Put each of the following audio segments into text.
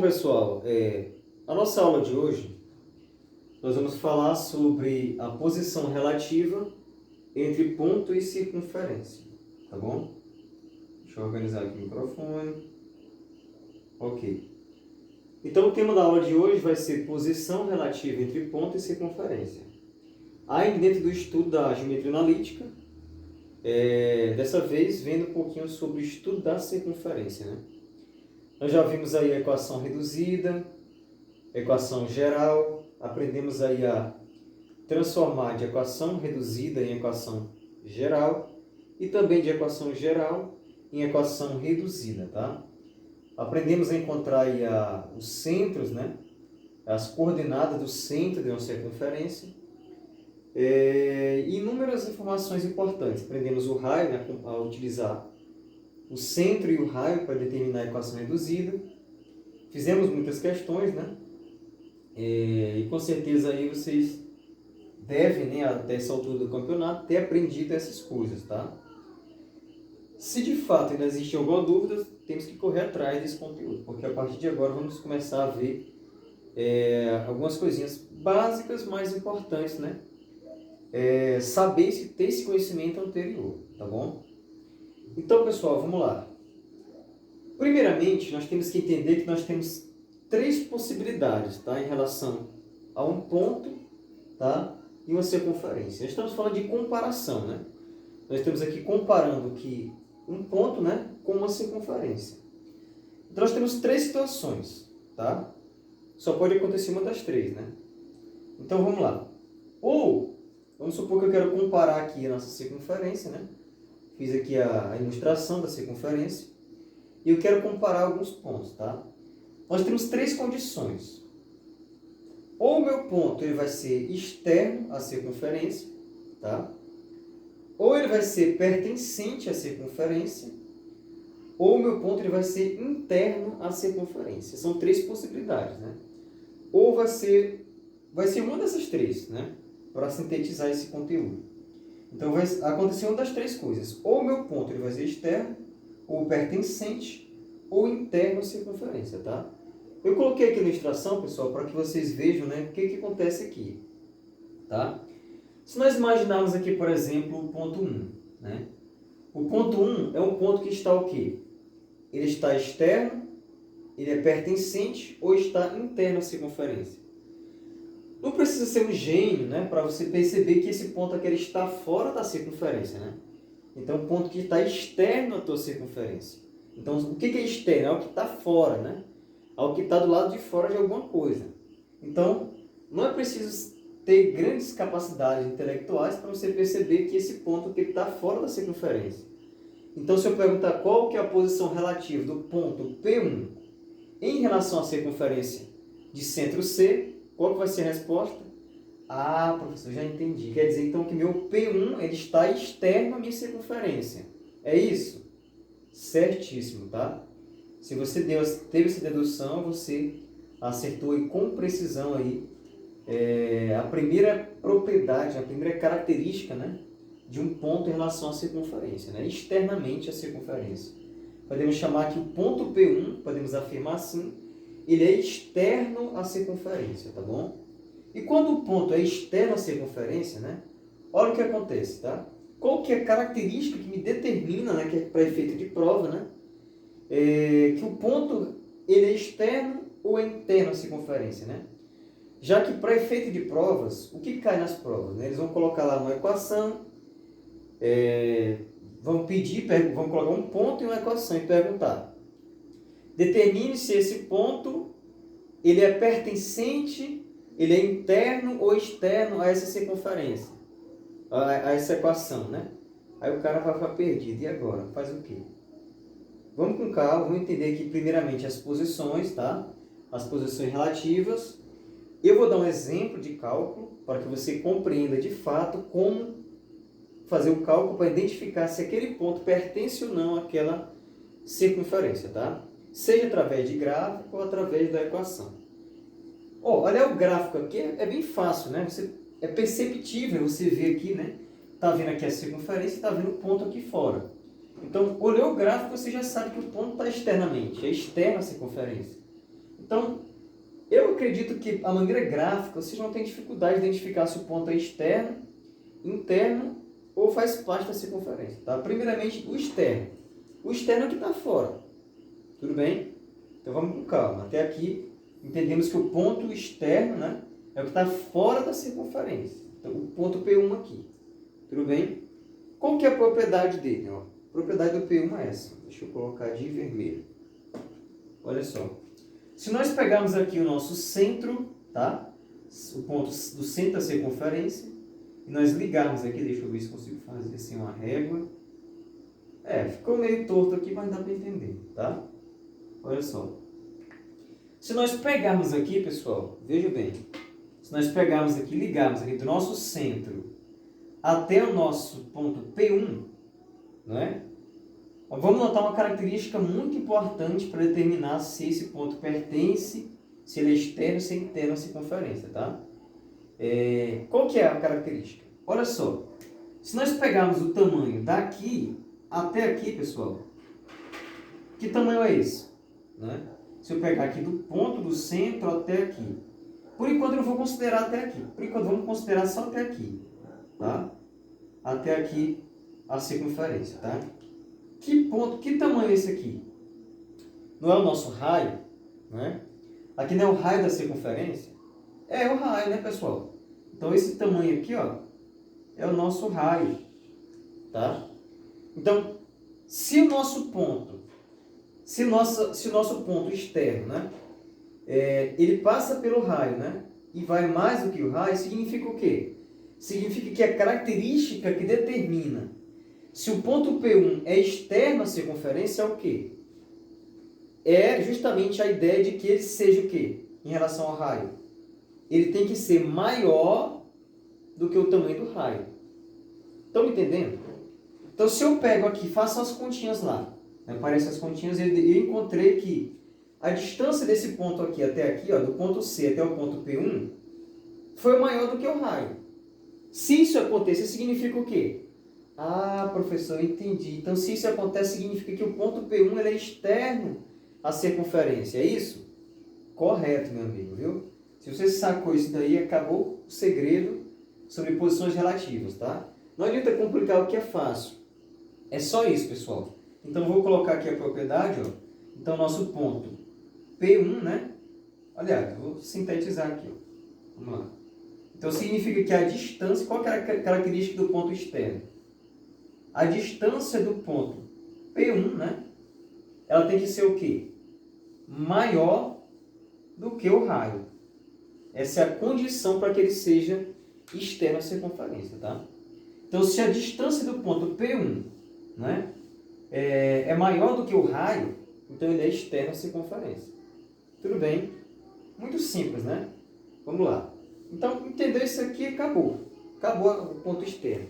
pessoal, a nossa aula de hoje, nós vamos falar sobre a posição relativa entre ponto e circunferência, tá bom? Deixa eu organizar aqui o microfone. Ok. Então, o tema da aula de hoje vai ser posição relativa entre ponto e circunferência. Ainda dentro do estudo da geometria analítica, dessa vez vendo um pouquinho sobre o estudo da circunferência, né? Nós já vimos aí a equação reduzida, equação geral, aprendemos aí a transformar de equação reduzida em equação geral e também de equação geral em equação reduzida, tá? Aprendemos a encontrar aí os centros, né? As coordenadas do centro de uma circunferência e inúmeras informações importantes. Aprendemos o raio, né? A utilizar o centro e o raio para determinar a equação reduzida. Fizemos muitas questões, né? E com certeza aí vocês devem, né, até essa altura do campeonato, ter aprendido essas coisas, tá? Se de fato ainda existe alguma dúvida, temos que correr atrás desse conteúdo, porque a partir de agora vamos começar a ver algumas coisinhas básicas, mais importantes, né? Saber se ter esse conhecimento anterior, tá bom? Então, pessoal, vamos lá. Primeiramente, nós temos que entender que nós temos três possibilidades, tá, em relação a um ponto, tá, e uma circunferência. Nós estamos falando de comparação, né? Nós estamos aqui comparando que um ponto, né, com uma circunferência. Então, nós temos três situações, tá? Só pode acontecer uma das três, né? Então, vamos lá. Ou, vamos supor que eu quero comparar aqui a nossa circunferência, né? Fiz aqui a ilustração da circunferência e eu quero comparar alguns pontos, tá? Nós temos três condições. Ou o meu ponto ele vai ser externo à circunferência, tá? Ou ele vai ser pertencente à circunferência, ou o meu ponto ele vai ser interno à circunferência. São três possibilidades, né? Ou vai ser uma dessas três, né? Para sintetizar esse conteúdo. Então, vai acontecer uma das três coisas. Ou o meu ponto ele vai ser externo, ou pertencente, ou interno à circunferência, tá? Eu coloquei aqui a ilustração, pessoal, para que vocês vejam, né, o que acontece aqui, tá? Se nós imaginarmos aqui, por exemplo, o ponto 1, né? O ponto 1 é um ponto que está o quê? Ele está externo, ele é pertencente ou está interno à circunferência. Não precisa ser um gênio, né, para você perceber que esse ponto aqui ele está fora da circunferência, né? Então, um ponto que está externo à tua circunferência. Então, o que é externo? É o que está fora, né? É o que está do lado de fora de alguma coisa. Então, não é preciso ter grandes capacidades intelectuais para você perceber que esse ponto aqui está fora da circunferência. Então, se eu perguntar qual que é a posição relativa do ponto P1 em relação à circunferência de centro C, qual que vai ser a resposta? Ah, professor, já entendi. Quer dizer, então, que meu P1 ele está externo à minha circunferência. É isso? Certíssimo, tá? Se você teve essa dedução, você acertou aí com precisão aí, a primeira propriedade, a primeira característica, né, de um ponto em relação à circunferência, né, externamente à circunferência. Podemos chamar que o ponto P1, podemos afirmar assim, ele é externo à circunferência, tá bom? E quando o ponto é externo à circunferência, né, olha o que acontece, tá? Qual que é a característica que me determina, né, que é para efeito de prova, né, que o ponto ele é externo ou é interno à circunferência, né? Já que para efeito de provas, o que cai nas provas, né? Eles vão colocar lá uma equação, vão colocar um ponto e uma equação e perguntar: determine se esse ponto ele é pertencente, ele é interno ou externo a essa circunferência, a essa equação, né? Aí o cara vai ficar perdido. E agora? Faz o quê? Vamos com calma, vamos entender aqui primeiramente as posições, tá? As posições relativas. Eu vou dar um exemplo de cálculo para que você compreenda de fato como fazer o cálculo para identificar se aquele ponto pertence ou não àquela circunferência, tá? Seja através de gráfico ou através da equação. Olha o gráfico aqui, é bem fácil, né? É perceptível você ver aqui, né? Tá vendo aqui a circunferência e tá vendo o ponto aqui fora. Então, olhou o gráfico, você já sabe que o ponto está externamente, é externo à circunferência. Então, eu acredito que a maneira gráfica, vocês não têm dificuldade de identificar se o ponto é externo, interno ou faz parte da circunferência. Tá? Primeiramente, o externo. O externo é o que está fora. Tudo bem? Então vamos com calma. Até aqui, entendemos que o ponto externo, né, é o que está fora da circunferência. Então, o ponto P1 aqui. Tudo bem? Qual que é a propriedade dele? Ó? A propriedade do P1 é essa. Deixa eu colocar de vermelho. Olha só. Se nós pegarmos aqui o nosso centro, tá? O ponto do centro da circunferência, e nós ligarmos aqui, deixa eu ver se consigo fazer assim uma régua. Ficou meio torto aqui, mas dá para entender, tá? Olha só. Se nós pegarmos aqui, pessoal, veja bem. Se nós pegarmos aqui, ligarmos aqui do nosso centro até o nosso ponto P1, não é? Vamos notar uma característica muito importante para determinar se esse ponto pertence, se ele é externo ou se é interno à circunferência, tá? Qual que é a característica? Olha só, se nós pegarmos o tamanho daqui até aqui, pessoal, que tamanho é esse? Né? Se eu pegar aqui do ponto do centro até aqui, por enquanto eu não vou considerar até aqui, por enquanto vamos considerar só até aqui, tá? Até aqui a circunferência, tá? Que tamanho é esse aqui? Não é o nosso raio, né? Aqui não é o raio da circunferência? É o raio, né, pessoal? Então, esse tamanho aqui, ó, é o nosso raio, tá? Então, se o nosso ponto externo, né, ele passa pelo raio, né, e vai mais do que o raio, significa o quê? Significa que a característica que determina se o ponto P1 é externo à circunferência é o quê? É justamente a ideia de que ele seja o quê? Em relação ao raio. Ele tem que ser maior do que o tamanho do raio. Estão me entendendo? Então, se eu pego aqui, faço as continhas lá, né? Aparecem as continhas, eu encontrei que a distância desse ponto aqui até aqui, ó, do ponto C até o ponto P1, foi maior do que o raio. Se isso acontecer, significa o quê? Ah, professor, eu entendi. Então, se isso acontece, significa que o ponto P1 ele é externo à circunferência, é isso? Correto, meu amigo, viu? Se você sacou isso daí, acabou o segredo sobre posições relativas, tá? Não adianta complicar o que é fácil. É só isso, pessoal. Então, vou colocar aqui a propriedade, ó. Então, nosso ponto P1, né? Aliás, vou sintetizar aqui, ó. Vamos lá. Então, significa que a distância... Qual que é a característica do ponto externo? A distância do ponto P1, né? Ela tem que ser o quê? Maior do que o raio. Essa é a condição para que ele seja externo à circunferência, tá? Então, se a distância do ponto P1, né, é maior do que o raio, então ele é externo à circunferência. Tudo bem? Muito simples, né? Vamos lá. Então, entendeu isso aqui, acabou. Acabou o ponto externo.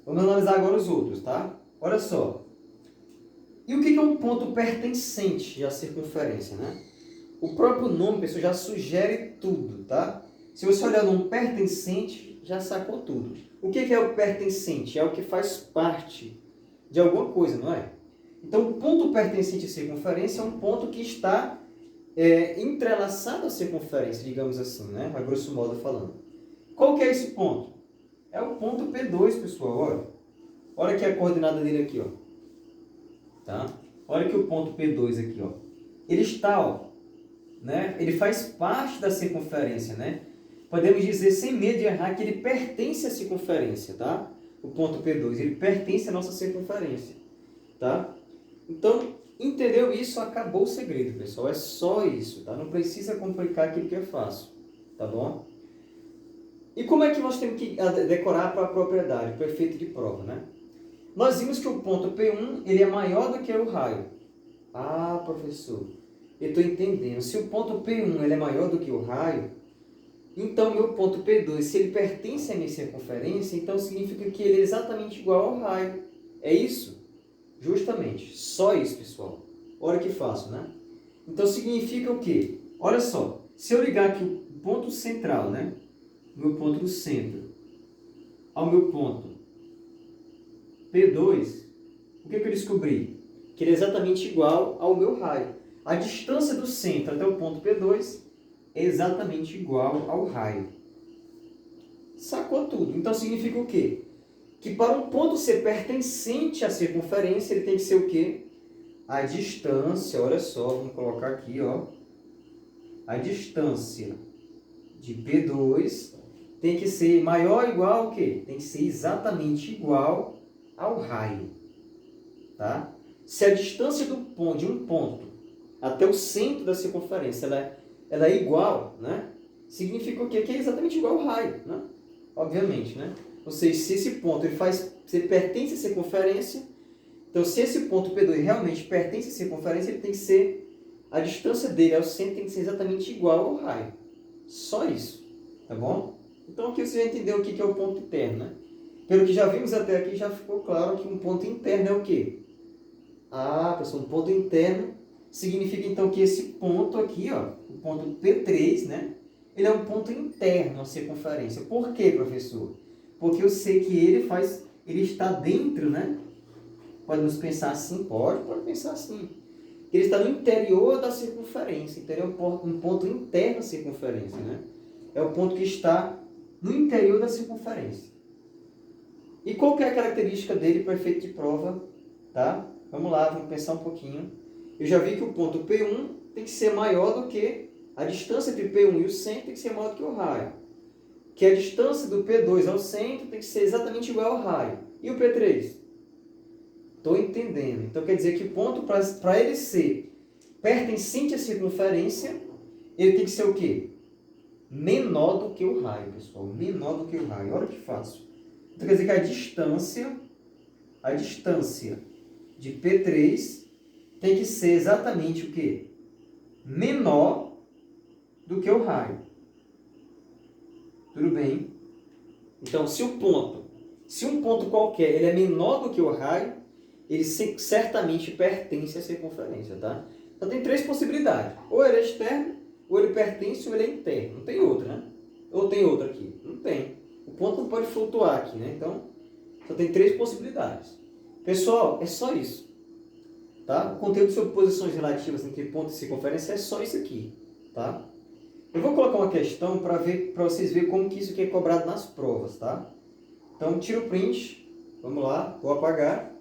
Vamos analisar agora os outros, tá? Olha só. E o que é um ponto pertencente à circunferência, né? O próprio nome, pessoal, já sugere tudo, tá? Se você olhar num pertencente, já sacou tudo. O que é o pertencente? É o que faz parte de alguma coisa, não é? Então, o ponto pertencente à circunferência é um ponto que está entrelaçado à circunferência, digamos assim, né? A grosso modo falando. Qual que é esse ponto? É o ponto P2, pessoal, olha. Olha aqui a coordenada dele aqui, ó. Tá? Olha que o ponto P2 aqui, ó. Ele está, ó, né? Ele faz parte da circunferência, né? Podemos dizer, sem medo de errar, que ele pertence à circunferência, tá? O ponto P2, ele pertence à nossa circunferência, tá? Então, entendeu isso? Acabou o segredo, pessoal. É só isso, tá? Não precisa complicar aquilo que é fácil, tá bom? E como é que nós temos que decorar para a propriedade, para o efeito de prova, né? Nós vimos que o ponto P1 ele é maior do que o raio. Ah, professor, eu estou entendendo. Se o ponto P1 ele é maior do que o raio, então meu ponto P2, se ele pertence à minha circunferência, então significa que ele é exatamente igual ao raio. É isso? Justamente. Só isso, pessoal. Olha que fácil, né? Então significa o quê? Olha só, se eu ligar aqui o ponto central, né? Meu ponto do centro, ao meu ponto P2, o que eu descobri? Que ele é exatamente igual ao meu raio. a distância do centro até o ponto P2 é exatamente igual ao raio. Sacou tudo? Então significa o quê? Que para um ponto ser pertencente à circunferência, ele tem que ser o quê? A distância, olha só, vamos colocar aqui, ó. A distância de P2 tem que ser maior ou igual ao quê? Tem que ser exatamente igual ao raio. Tá? Se a distância de um ponto até o centro da circunferência ela é igual, né? Significa o quê? Que é exatamente igual ao raio, né? Obviamente, né? Ou seja, se esse ponto se pertence à circunferência, então se esse ponto P2 realmente pertence à circunferência, ele tem que ser, a distância dele ao centro tem que ser exatamente igual ao raio. Só isso, tá bom? Então aqui você já entendeu o que é o ponto interno, né? Pelo que já vimos até aqui, já ficou claro que um ponto interno é o quê? Ah, pessoal, um ponto interno significa então que esse ponto aqui, ó, o ponto P3, né? Ele é um ponto interno à circunferência. Por quê, professor? Porque eu sei que ele está dentro, né? Podemos pensar assim? Pode pensar assim. Ele está no interior da circunferência. Então, é um ponto interno à circunferência, né? É o ponto que está no interior da circunferência. E qual que é a característica dele para efeito de prova? Tá? Vamos lá, vamos pensar um pouquinho. Eu já vi que o ponto P1 tem que ser maior do que a distância entre P1 e o centro tem que ser maior do que o raio. Que a distância do P2 ao centro tem que ser exatamente igual ao raio. E o P3? Estou entendendo. Então quer dizer que o ponto, para ele ser pertencente à circunferência, ele tem que ser o quê? Menor do que o raio, pessoal. Menor do que o raio. Olha que fácil. Então quer dizer que a distância de P3 tem que ser exatamente o quê? Menor do que o raio. Tudo bem? Então, se um ponto qualquer ele é menor do que o raio, ele certamente pertence à circunferência, tá? Então, tem três possibilidades. Ou ele é externo, ou ele pertence, ou ele é interno. Não tem outra, né? Ou tem outra aqui? Não tem. O ponto não pode flutuar aqui, né? Então, só tem três possibilidades. Pessoal, é só isso. Tá? O conteúdo sobre posições relativas entre ponto e circunferência é só isso aqui. Tá? Eu vou colocar uma questão para vocês verem como que isso aqui é cobrado nas provas. Tá? Então, tira o print. Vamos lá, vou apagar.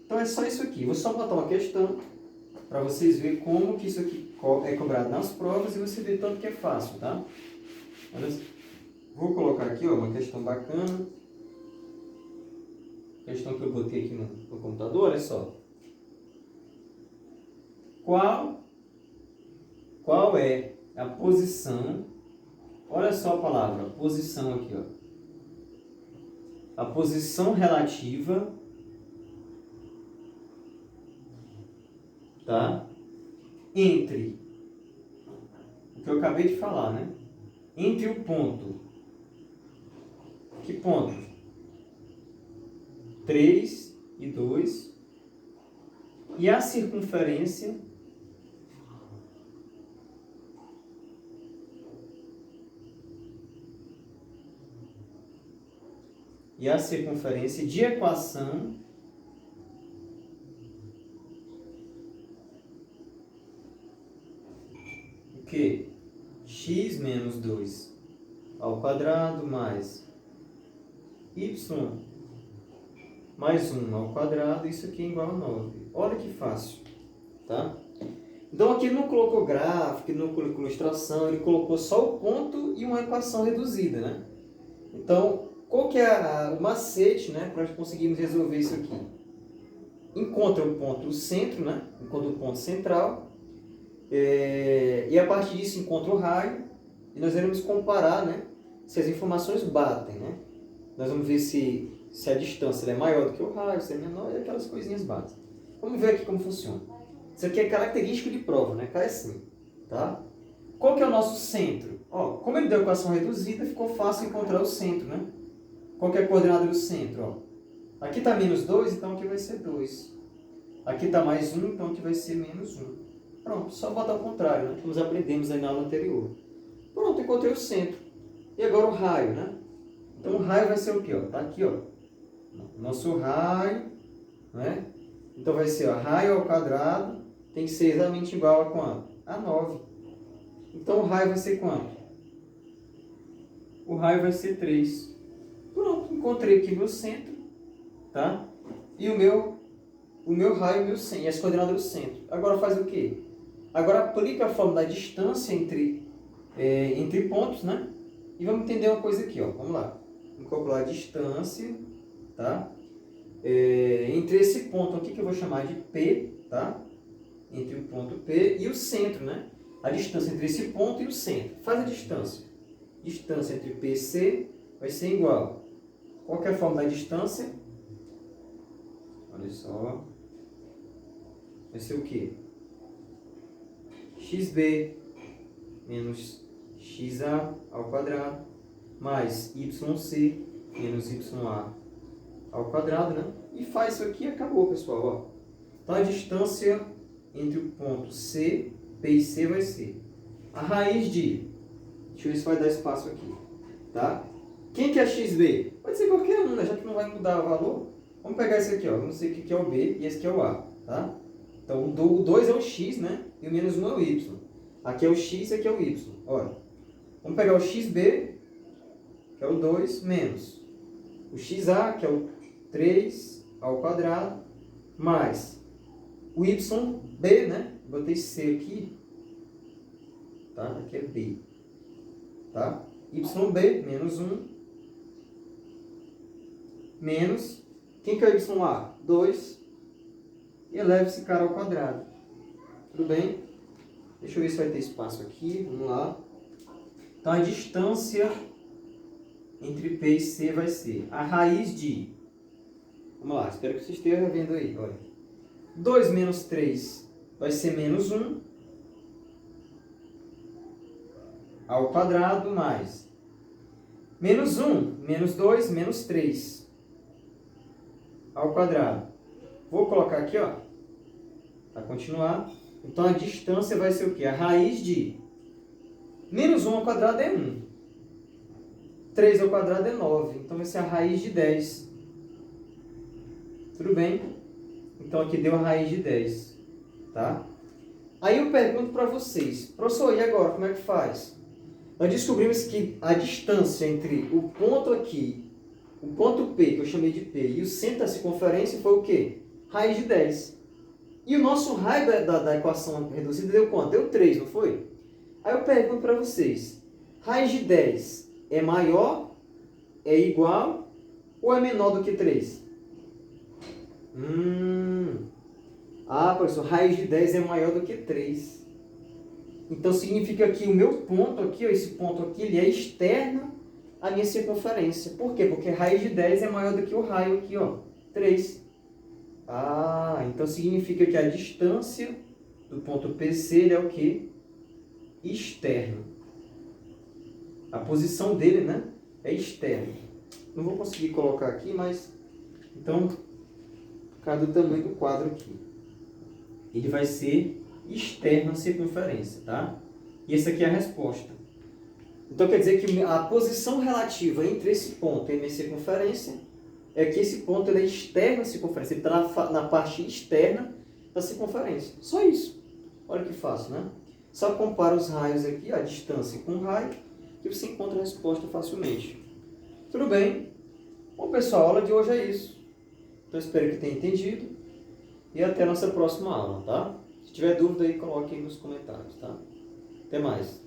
Então, é só isso aqui. Vou só botar uma questão para vocês verem como que isso aqui é cobrado nas provas e você vê tanto que é fácil. Tá? Vou colocar aqui ó, uma questão bacana. Questão que eu botei aqui no computador, olha só. Qual é a posição? Olha só a palavra, posição aqui, ó. A posição relativa, tá? Entre o que eu acabei de falar, né? Entre o ponto. Que ponto? 3 e 2. E a circunferência de equação o que? X menos 2 ao quadrado mais y mais 1 ao quadrado, isso aqui é igual a 9. Olha que fácil, tá? Então aqui ele não colocou gráfico, ele não colocou ilustração, ele colocou só o ponto e uma equação reduzida, né? Então, qual que é o macete, né, para nós conseguirmos resolver isso aqui? Encontra o ponto, o centro, né? Encontra o ponto central, e a partir disso encontra o raio, e nós iremos comparar, né, se as informações batem, né? Nós vamos ver se a distância é maior do que o raio, se é menor, e aquelas coisinhas básicas. Vamos ver aqui como funciona. Isso aqui é característico de prova, né? Cai assim, tá? Qual que é o nosso centro? Ó, como ele deu equação reduzida, ficou fácil encontrar o centro, né? Qual que é a coordenada do centro? Ó? Aqui está menos 2, então aqui vai ser 2. Aqui está mais 1, então aqui vai ser menos 1. Pronto, só botar ao contrário, né? Que nós aprendemos aí na aula anterior. Pronto, encontrei o centro. E agora o raio, né? Então o raio vai ser o quê? Está aqui, ó. Nosso raio, né? Então vai ser ó, raio ao quadrado tem que ser exatamente igual a quanto? A 9. Então o raio vai ser quanto? O raio vai ser 3. Pronto, encontrei aqui meu centro, tá? E o meu raio, o meu centro, e as coordenadas do centro. Agora faz o quê? Agora aplica a fórmula da distância entre pontos, né? E vamos entender uma coisa aqui, ó. Vamos lá. Vamos calcular a distância, tá? Entre esse ponto aqui, que eu vou chamar de P, tá? Entre o ponto P e o centro, né? A distância entre esse ponto e o centro. Faz a distância. Distância entre P e C vai ser igual. Qual que é a fórmula da distância? Olha só. Vai ser o quê? XB menos XA ao quadrado mais YC menos YA ao quadrado, né? E faz isso aqui e acabou, pessoal. Ó. Então a distância entre o ponto C, P e C vai ser a raiz de... Deixa eu ver se vai dar espaço aqui. Tá? Quem que é XB? Pode ser qualquer um, né? Já que não vai mudar o valor. Vamos pegar esse aqui, ó. Vamos dizer que aqui é o B e esse aqui é o A. Tá? Então o 2 é o X, né? E o menos 1 é o Y. Aqui é o X e aqui é o Y. Olha. Vamos pegar o XB, que é o 2, menos o XA, que é o 3 ao quadrado, mais o YB, né? Botei C aqui, tá? Aqui é B, tá? YB menos 1, menos, quem que é o YA? 2, e eleva esse cara ao quadrado. Tudo bem? Deixa eu ver se vai ter espaço aqui, vamos lá. Então a distância entre P e C vai ser a raiz de... Vamos lá, espero que você esteja vendo aí. Olha. 2 menos 3 vai ser menos 1 ao quadrado mais menos 1, menos 2, menos 3 ao quadrado. Vou colocar aqui, ó, para continuar. Então a distância vai ser o quê? A raiz de menos 1 ao quadrado é 1. 3 ao quadrado é 9. Então vai ser a raiz de 10. Tudo bem? Então aqui deu a raiz de 10. Tá? Aí eu pergunto para vocês. Professor, e agora? Como é que faz? Nós descobrimos que a distância entre o ponto aqui, o ponto P, que eu chamei de P, e o centro da circunferência foi o quê? Raiz de 10. E o nosso raio da equação reduzida deu quanto? Deu 3, não foi? Aí eu pergunto para vocês. Raiz de 10 é maior, é igual ou é menor do que 3? Professor, raiz de 10 é maior do que 3. Então significa que o meu ponto aqui, ó, esse ponto aqui, ele é externo à minha circunferência. Por quê? Porque raiz de 10 é maior do que o raio aqui, ó, 3. Então significa que a distância do ponto PC é o quê? Externo. A posição dele, né, é externa. Não vou conseguir colocar aqui, mas... Então, por causa do tamanho do quadro aqui. Ele vai ser externo à circunferência, tá? E essa aqui é a resposta. Então, quer dizer que a posição relativa entre esse ponto e a minha circunferência é que esse ponto ele é externo à circunferência. Ele está na parte externa da circunferência. Só isso. Olha que fácil, né? Só compara os raios aqui, a distância com o raio, que você encontra a resposta facilmente. Tudo bem? Bom, pessoal, a aula de hoje é isso. Então, espero que tenha entendido. E até a nossa próxima aula, tá? Se tiver dúvida aí, coloque aí nos comentários, tá? Até mais.